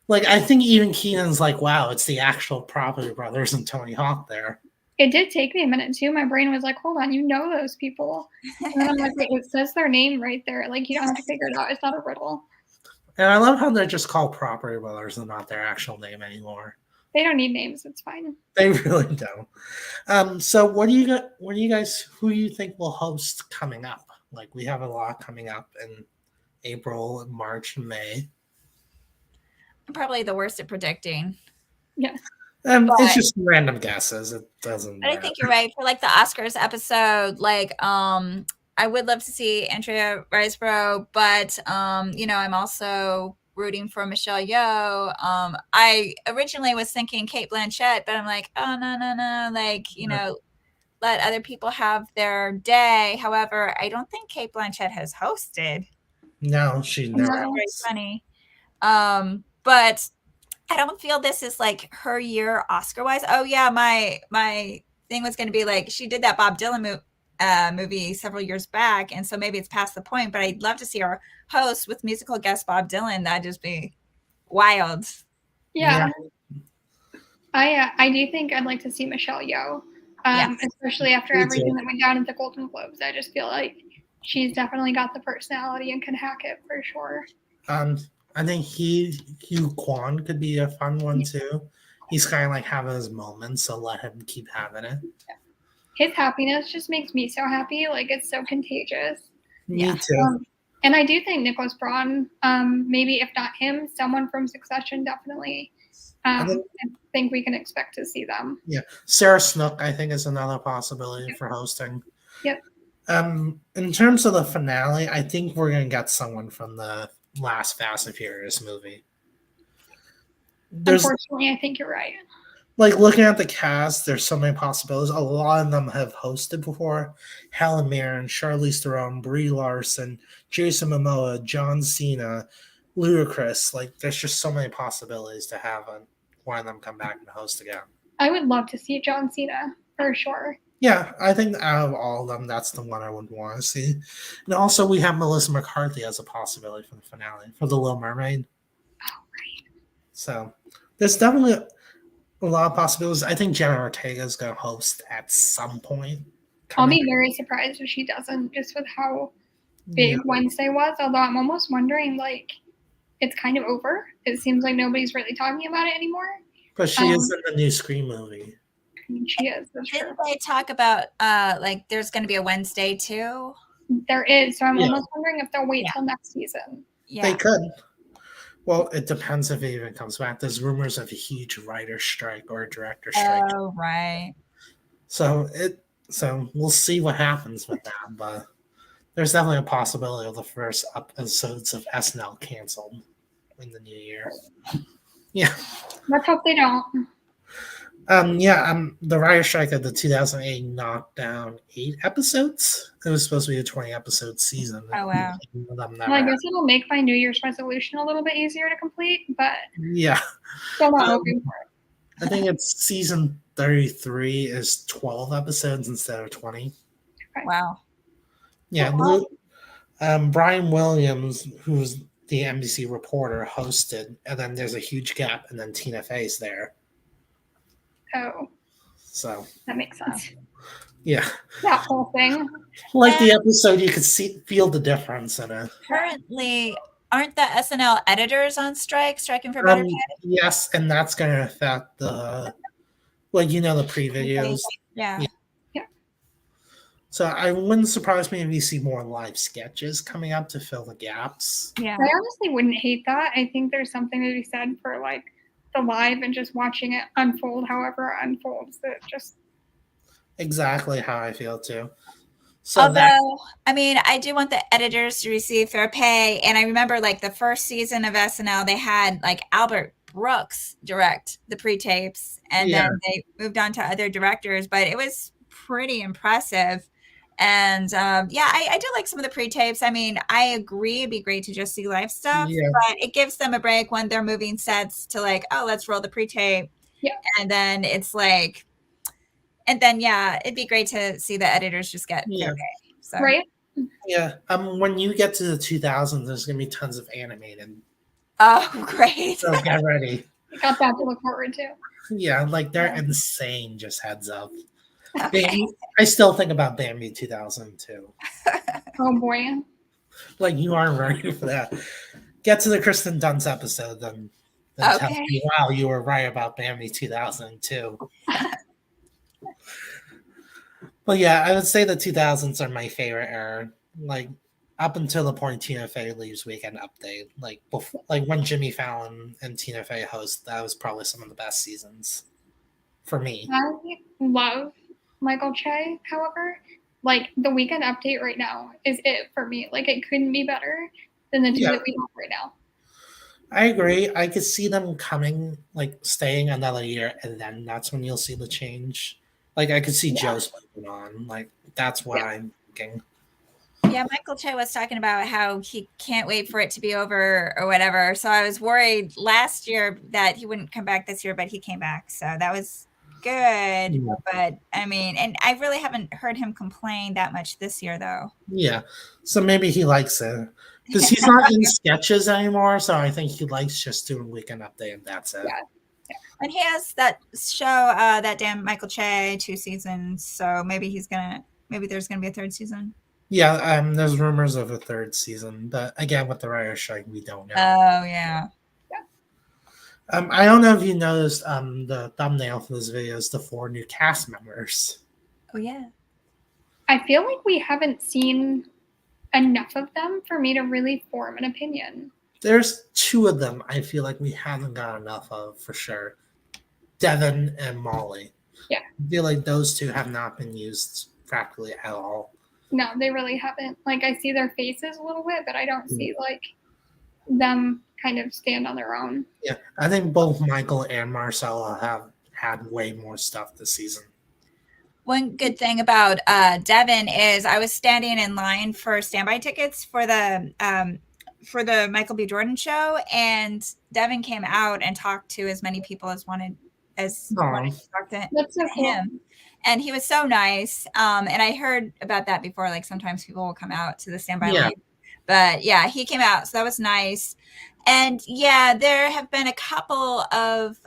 I think even Keenan's like, wow, it's the actual Property Brothers and Tony Hawk there. It did take me a minute too. My brain was like, hold on, you know those people. And then I'm like, wait, it says their name right there. Like you don't have to figure it out. It's not a riddle. And I love how they're just called Property Brothers and not their actual name anymore. They don't need names. It's fine. They really don't. So what do you got? What do you guys? Who do you think will host coming up? Like we have a lot coming up in April, March, May. I'm probably the worst at predicting. Yeah. It's just random guesses. It doesn't. But I think you're right. For like the Oscars episode, like I would love to see Andrea Riseborough, but I'm also rooting for Michelle Yeoh. I originally was thinking Kate Blanchett, but I'm like, oh no, like let other people have their day. However, I don't think Kate Blanchett has hosted. No, she never. Very funny. But I don't feel this is like her year Oscar wise. Oh yeah, my thing was going to be like she did that Bob Dylan movie several years back, and so maybe it's past the point. But I'd love to see her host with musical guest Bob Dylan. That'd just be wild. Yeah. I do think I'd like to see Michelle Yeoh, especially after everything that went down at the Golden Globes. I just feel like she's definitely got the personality and can hack it for sure. I think Hugh Kwan could be a fun one too. He's kind of like having his moments, so let him keep having it. His happiness just makes me so happy. Like it's so contagious. Me too. And I do think Nicholas Braun, maybe if not him, someone from Succession definitely. I think we can expect to see them. Yeah, Sarah Snook, I think, is another possibility for hosting. Yep. In terms of the finale, I think we're gonna get someone from the last Fast and Furious movie. Unfortunately, I think you're right. Like looking at the cast, there's so many possibilities. A lot of them have hosted before. Helen Mirren, Charlize Theron, Brie Larson, Jason Momoa, John Cena, Ludacris. Like there's just so many possibilities to have one of them come back and host again. I would love to see John Cena for sure. Yeah, I think out of all of them, that's the one I would want to see. And also, we have Melissa McCarthy as a possibility for the finale, for The Little Mermaid. Oh, right. So, there's definitely a lot of possibilities. I think Jenna Ortega is going to host at some point. I'll be very surprised if she doesn't, just with how big Wednesday was. Although I'm almost wondering, like, it's kind of over. It seems like nobody's really talking about it anymore. But she is in the new Scream movie. She is. That's true. Didn't they talk about like there's going to be a Wednesday too? There is. So I'm almost wondering if they'll wait till next season. Yeah. They could. Well, it depends if it even comes back. There's rumors of a huge writer strike or a director strike. Oh, right. So we'll see what happens with that. But there's definitely a possibility of the first episodes of SNL canceled in the new year. Yeah. Let's hope they don't. The writer strike of the 2008 knocked down 8 episodes. It was supposed to be a 20-episode season. Oh, wow. Well, I guess it'll make my New Year's resolution a little bit easier to complete, but yeah. Still not hoping for it. I think it's season 33 is 12 episodes instead of 20. Okay. Wow. Yeah. Brian Williams, who's the NBC reporter, hosted, and then there's a huge gap, and then Tina Fey's there. Oh. So. That makes sense. Yeah. That whole thing. Like the episode, you could feel the difference in it. Currently, aren't the SNL editors on strike, striking for better pay? Yes, and that's going to affect the the pre-videos. Yeah. So I wouldn't surprise me if you see more live sketches coming up to fill the gaps. Yeah. I honestly wouldn't hate that. I think there's something to be said for like the live and just watching it unfold however it unfolds. It just Exactly how I feel too. So Although, I mean, I do want the editors to receive fair pay. And I remember like the first season of SNL, they had like Albert Brooks direct the pre-tapes, and then they moved on to other directors, but it was pretty impressive. And I do like some of the pre-tapes. I mean, I agree it'd be great to just see live stuff, but it gives them a break when they're moving sets to like, oh, let's roll the pre-tape. Yeah. And then it's like, and then it'd be great to see the editors just get fair pay. So. Right. Yeah. When you get to the 2000s, there's gonna be tons of animated. Oh, great! So get ready. I got that to look forward to. Yeah, like they're insane. Just heads up. Okay. I still think about Bambi 2002. Oh boy. Like you aren't ready for that. Get to the Kristen Dunst episode, then tell me, wow, you were right about Bambi 2002. But yeah, I would say the 2000s are my favorite era. Like up until the point Tina Fey leaves Weekend Update, like before, like when Jimmy Fallon and Tina Fey host, that was probably some of the best seasons for me. I love Michael Che. However, like the Weekend Update right now is it for me. Like it couldn't be better than the two that we have right now. I agree. I could see them coming, like staying another year, and then that's when you'll see the change. Like I could see Joe's moving on. Like that's what I'm thinking. Yeah, Michael Che was talking about how he can't wait for it to be over or whatever. So I was worried last year that he wouldn't come back this year, but he came back. So that was good. Yeah. But I mean, and I really haven't heard him complain that much this year, though. Yeah. So maybe he likes it. Because he's not in sketches anymore. So I think he likes just doing Weekend Update, and that's it. Yeah. And he has that show, that damn Michael Che, 2 seasons. So maybe there's gonna be a 3rd season. Yeah, there's rumors of a 3rd season, but again, with the writer's strike, we don't know. Oh yeah. I don't know if you noticed the thumbnail for this video is the 4 new cast members. Oh yeah. I feel like we haven't seen enough of them for me to really form an opinion. There's 2 of them I feel like we haven't got enough of for sure. Devin and Molly. Yeah. I feel like those 2 have not been used practically at all. No, they really haven't. Like I see their faces a little bit, but I don't see like them kind of stand on their own. Yeah, I think both Michael and Marcella have had way more stuff this season. One good thing about Devin is I was standing in line for standby tickets for the Michael B. Jordan show, and Devin came out and talked to as many people as wanted to talk to him. And he was so nice. And I heard about that before. Like sometimes people will come out to the standby line. But yeah, he came out. So that was nice. And yeah, there have been a couple of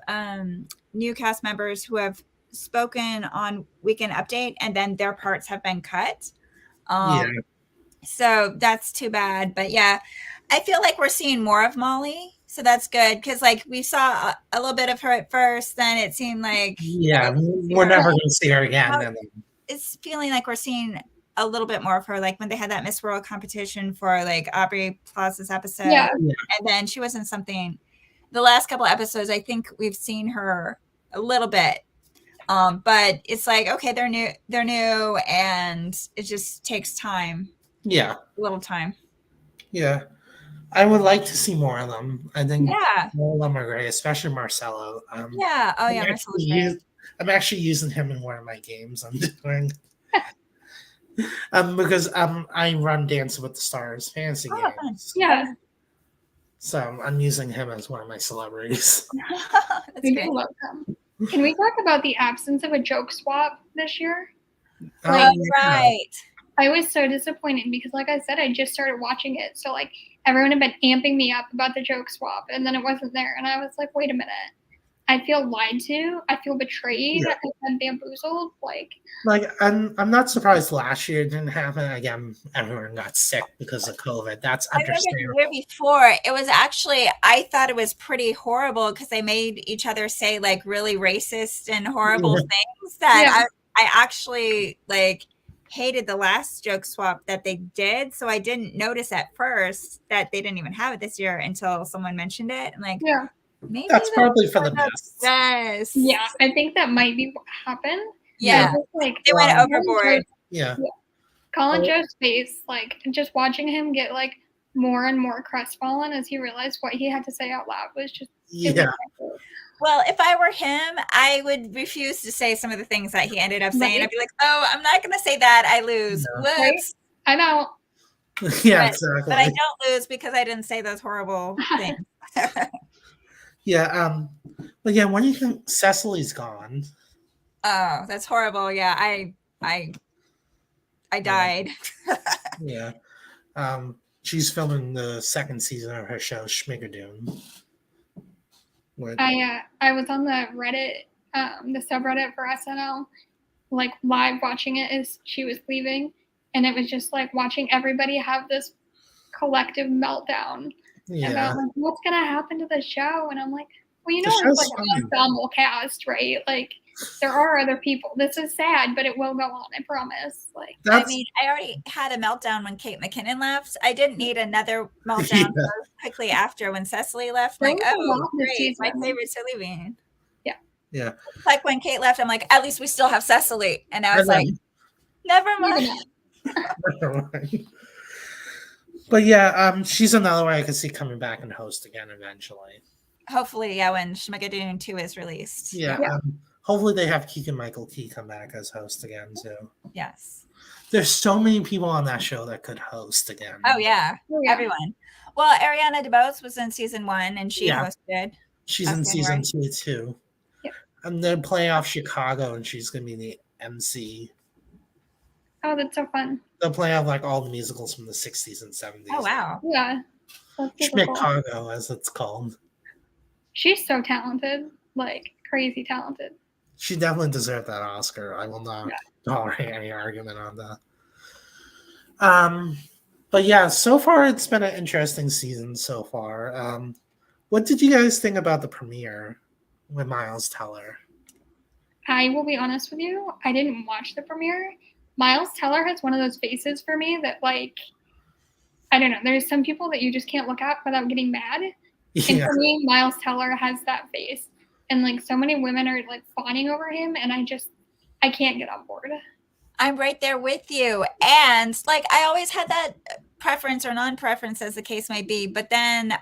new cast members who have spoken on Weekend Update, and then their parts have been cut. So that's too bad. But yeah, I feel like we're seeing more of Molly. So that's good, because like we saw a little bit of her at first, then it seemed like we're never going to see her again. It's feeling like we're seeing a little bit more of her, like when they had that Miss World competition for like Aubrey Plaza's episode, and then she was in something. The last couple episodes, I think we've seen her a little bit, but it's like okay, they're new, and it just takes time. Yeah, a little time. Yeah. I would like to see more of them. I think all of them are great, especially Marcelo. Marcelo's I'm actually using him in one of my games I'm doing. Because I run Dancing with the Stars fantasy games. Yeah. So I'm using him as one of my celebrities. That's great. Love him. Can we talk about the absence of a joke swap this year? Right. I was so disappointed because, like I said, I just started watching it. So, like, everyone had been amping me up about the joke swap, and then it wasn't there. And I was like, wait a minute. I feel lied to. I feel betrayed. Yeah. I feel bamboozled. Like I'm not surprised last year it didn't happen. Again, everyone got sick because of COVID. That's I remember the understandable. year before, it was actually, I thought it was pretty horrible because they made each other say like really racist and horrible things that I actually like hated the last joke swap that they did. So I didn't notice at first that they didn't even have it this year until someone mentioned it. I'm like, maybe that's probably for the best. best. Yeah, I think that might be what happened. Yeah. Like They went overboard. Colin Joe's face, like just watching him get like more and more crestfallen as he realized what he had to say out loud was just Well, if I were him, I would refuse to say some of the things that he ended up saying. I'd be like, "Oh, I'm not going to say that. I lose. Whoops. Right? I'm out." Yeah, exactly. But I don't lose because I didn't say those horrible things. Yeah. But yeah, when you think Cecily's gone? Oh, that's horrible. Yeah, I died. Yeah. She's filming the second season of her show Schmigadoon. I was on the Reddit, the subreddit for SNL, like live watching it as she was leaving, and it was just like watching everybody have this collective meltdown about like what's gonna happen to the show, and I'm like, well, you know, it's like an ensemble cast, right? Like there are other people. This is sad, but it will go on. I promise. Like I mean, I already had a meltdown when Kate McKinnon left. I didn't need another meltdown quickly after when Cecily left. Like, oh, great, my favorites are leaving. Yeah. Like when Kate left, I'm like, at least we still have Cecily, and I was like, never mind. But yeah, she's another way I could see coming back and host again eventually. Hopefully, yeah, when Schmigadoon 2 is released. Yeah. Hopefully they have Keegan-Michael Key come back as host again too. Yes. There's so many people on that show that could host again. Oh yeah, everyone. Well, Ariana DeBose was in season 1 and she hosted. She's in season 2 too. Yeah. And they're playing off Chicago and she's gonna be the MC. Oh, that's so fun. They'll play off like all the musicals from the 60s and 70s. Oh wow. Yeah. Chicago, as it's called. She's so talented, like crazy talented. She definitely deserved that Oscar. I will not tolerate any argument on that. But yeah, so far it's been an interesting season so far. What did you guys think about the premiere with Miles Teller? I will be honest with you, I didn't watch the premiere. Miles Teller has one of those faces for me that, like, I don't know, there's some people that you just can't look at without getting mad. And for me, Miles Teller has that face. And like so many women are like fawning over him, and I can't get on board. I'm right there with you. And like I always had that preference or non-preference as the case may be. But then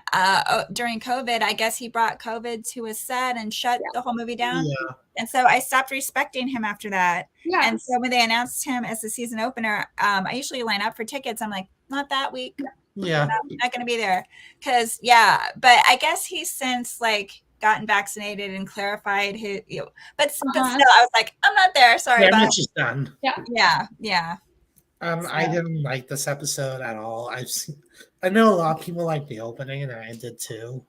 during COVID, I guess he brought COVID to his set and shut the whole movie down. Yeah. And so I stopped respecting him after that. Yeah. And so when they announced him as the season opener, I usually line up for tickets. I'm like, not that week. Yeah. Not going to be there. Because, but I guess he's since like gotten vaccinated and clarified his, but still I was like, I'm not there. Sorry. Damage is done. Yeah. I didn't like this episode at all. I know a lot of people like the opening, and I did too.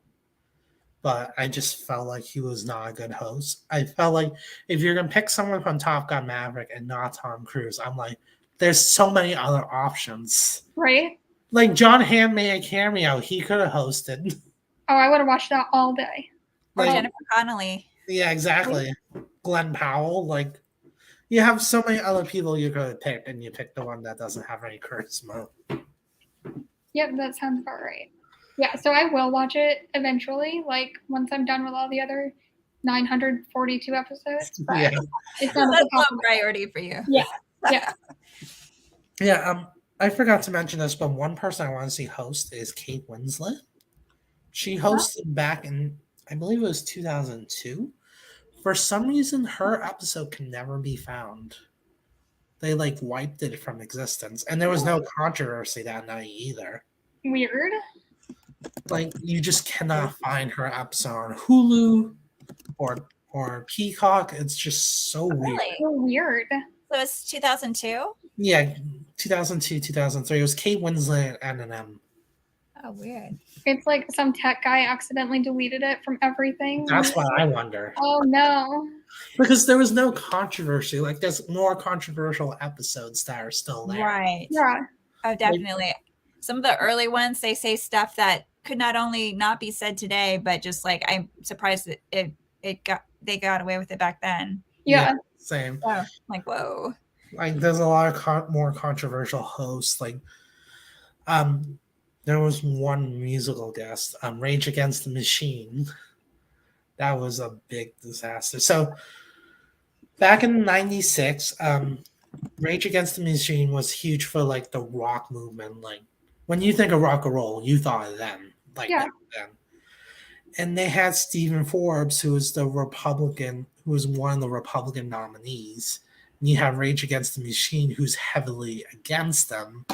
But I just felt like he was not a good host. I felt like if you're gonna pick someone from Top Gun Maverick and not Tom Cruise, I'm like, there's so many other options. Right? Like John Hamm made a cameo. He could have hosted. Oh, I would have watched that all day. Or Jennifer Connelly. Yeah, exactly. Glenn Powell. Like, you have so many other people you could have picked, and you pick the one that doesn't have any charisma. Yep, that sounds about right. Yeah, so I will watch it eventually, like once I'm done with all the other 942 episodes. Yeah. It's not a low priority for you. Yeah. Yeah, I forgot to mention this, but one person I want to see host is Kate Winslet. She hosted back in, I believe it was 2002. For some reason, her episode can never be found. They like wiped it from existence, and there was no controversy that night either. Weird. Like, you just cannot find her episode on Hulu or Peacock. It's just so weird. So weird. So it's 2002? Yeah, 2002, 2003. It was Kate Winslet and an M. Oh, weird. It's like some tech guy accidentally deleted it from everything. That's what I wonder. Oh no. Because there was no controversy. Like, there's more controversial episodes that are still there. Right. Yeah. Oh, definitely. Some of the early ones, they say stuff that could not only not be said today, but just like I'm surprised that they got away with it back then. Yeah. Same. So, like, whoa. Like, there's a lot of more controversial hosts. Like, there was one musical guest, Rage Against the Machine. That was a big disaster. So back in '96, Rage Against the Machine was huge for like the rock movement. Like, when you think of rock and roll, you thought of them. Like, Yeah. back then. And they had Stephen Forbes, who was one of the Republican nominees. And you have Rage Against the Machine, who's heavily against them,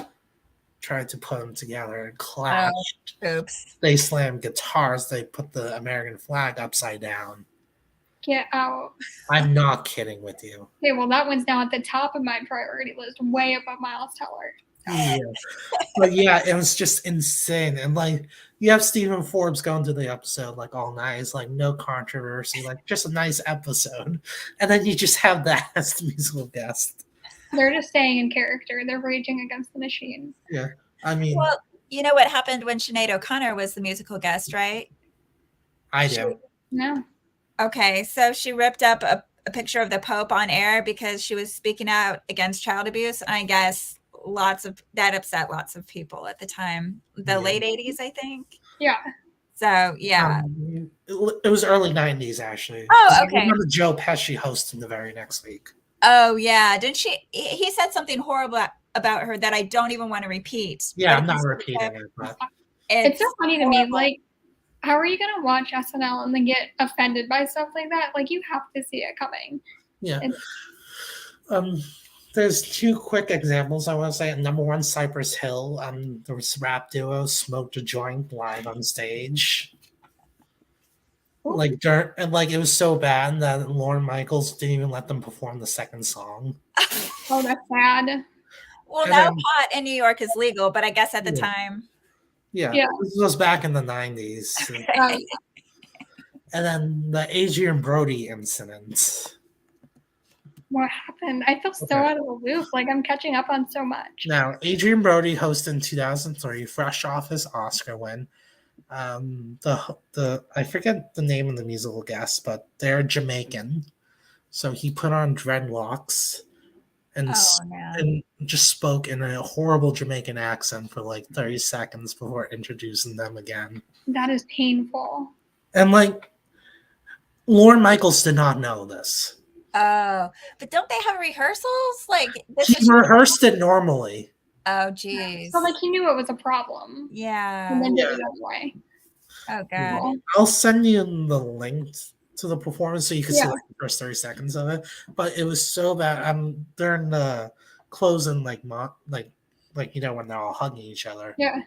tried to put them together and clashed. Oops. They slammed guitars. They put the American flag upside down. Get out. I'm not kidding with you. Okay, well that one's now at the top of my priority list, way above Miles Teller. Yeah. But yeah, it was just insane. And like, you have Stephen Forbes going to the episode like all nice, like no controversy, like just a nice episode. And then you just have that as the musical guest. They're just staying in character. They're raging against the machine. Yeah. I mean, Well, you know what happened when Sinead O'Connor was the musical guest, right? I do. No. Okay, so she ripped up a picture of the Pope on air because she was speaking out against child abuse. And I guess that upset lots of people at the time, the late 80s, I think. Yeah. So yeah, it was early '90s actually. Oh, okay. I remember Joe Pesci hosting the very next week. Oh yeah, didn't she? He said something horrible about her that I don't even want to repeat. Yeah, I'm not repeating it. But it's so funny to me. Like, how are you gonna watch SNL and then get offended by stuff like that? Like, you have to see it coming. Yeah. There's two quick examples I want to say. Number one, Cypress Hill. There was rap duo smoked a joint live on stage. Ooh. Like dirt, and like it was so bad that Lorne Michaels didn't even let them perform the second song. Oh, that's sad. Well, And now then- pot in New York is legal, but I guess at the time. Yeah, Yeah. this was back in the '90s. Um, And then the Adrian Brody incident. what happened? I feel so Okay. out of the loop. Like, I'm catching up on so much. Now, Adrian Brody hosted in 2003, fresh off his Oscar win. I forget the name of the musical guest, but they're Jamaican. So he put on dreadlocks and, and just spoke in a horrible Jamaican accent for like 30 seconds before introducing them again. That is painful. And like, Lorne Michaels did not know this. Oh, but don't they have rehearsals? Like this He is rehearsed it normally. Oh, geez. So, like, he knew it was a problem. Yeah. And then did it anyway. Oh God. Well, I'll send you the link to the performance so you can see Yeah. like, the first 30 seconds of it. But it was so bad. During the closing, like you know when they're all hugging each other. Yeah.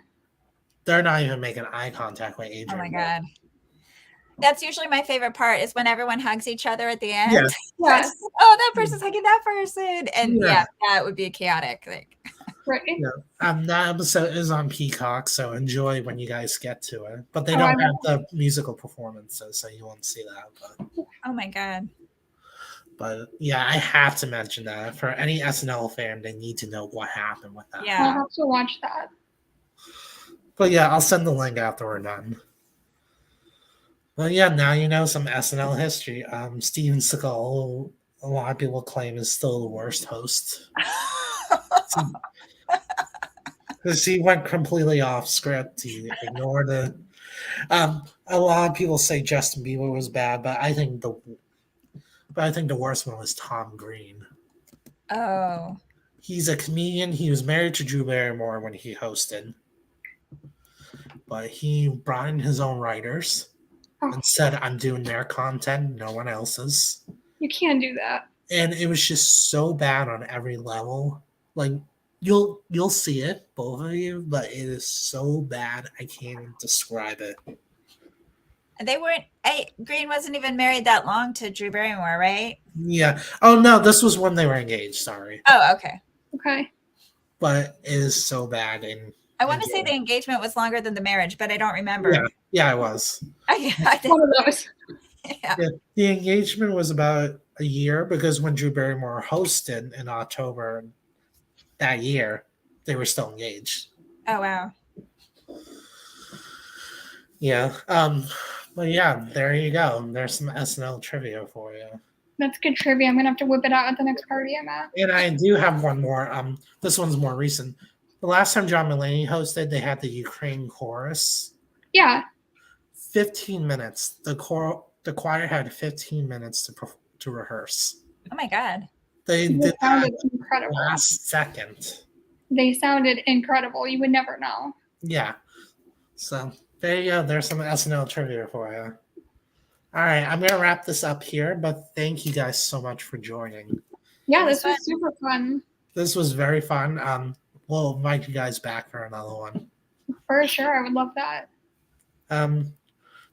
They're not even making eye contact with Adrian. Oh my God. That's usually my favorite part is when everyone hugs each other at the end. Yeah. Yeah. Oh, that person's hugging that person. And Yeah. yeah, that would be chaotic. Like, Right. Yeah. That episode is on Peacock, so enjoy when you guys get to it. But they Oh, don't I have the musical performances, so you won't see that. oh my God. But yeah, I have to mention that for any SNL fan, they need to know what happened with that. I'll Yeah. have to watch that. But yeah, I'll send the link after we're done. Well, yeah, now you know some SNL history. Steven Seagal, a lot of people claim is still the worst host because he went completely off script. He ignored it. A lot of people say Justin Bieber was bad, but I think the worst one was Tom Green. Oh. He's a comedian. He was married to Drew Barrymore when he hosted, but he brought in his own writers and said, "I'm doing their content, no one else's." You can't do that. And it was just so bad on every level. Like you'll see it, both of you, but it is so bad I can't even describe it. They weren't Green wasn't even married that long to Drew Barrymore, right? Yeah. Oh no, this was when they were engaged. Sorry, Oh, okay. Okay. but it is so bad, and I want to say the engagement was longer than the marriage, but I don't remember. Yeah, it was. I One of those. yeah. The engagement was about a year because when Drew Barrymore hosted in October that year, they were still engaged. Oh wow. Yeah. But yeah, there you go. There's some SNL trivia for you. That's good trivia. I'm gonna have to whip it out at the next party I'm at. And I do have one more. This one's more recent. The last time John Mulaney hosted, they had the Ukraine chorus. Yeah. 15 minutes. The choir had 15 minutes to rehearse. Oh my god. They It did sounded that incredible. last second. They sounded incredible. You would never know. Yeah. So there you go. There's some SNL trivia for you. All right, I'm gonna wrap this up here, but thank you guys so much for joining. Yeah, this was super fun. This was very fun. We'll invite you guys back for another one. For sure, I would love that.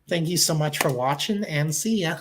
Thank you so much for watching, and see ya.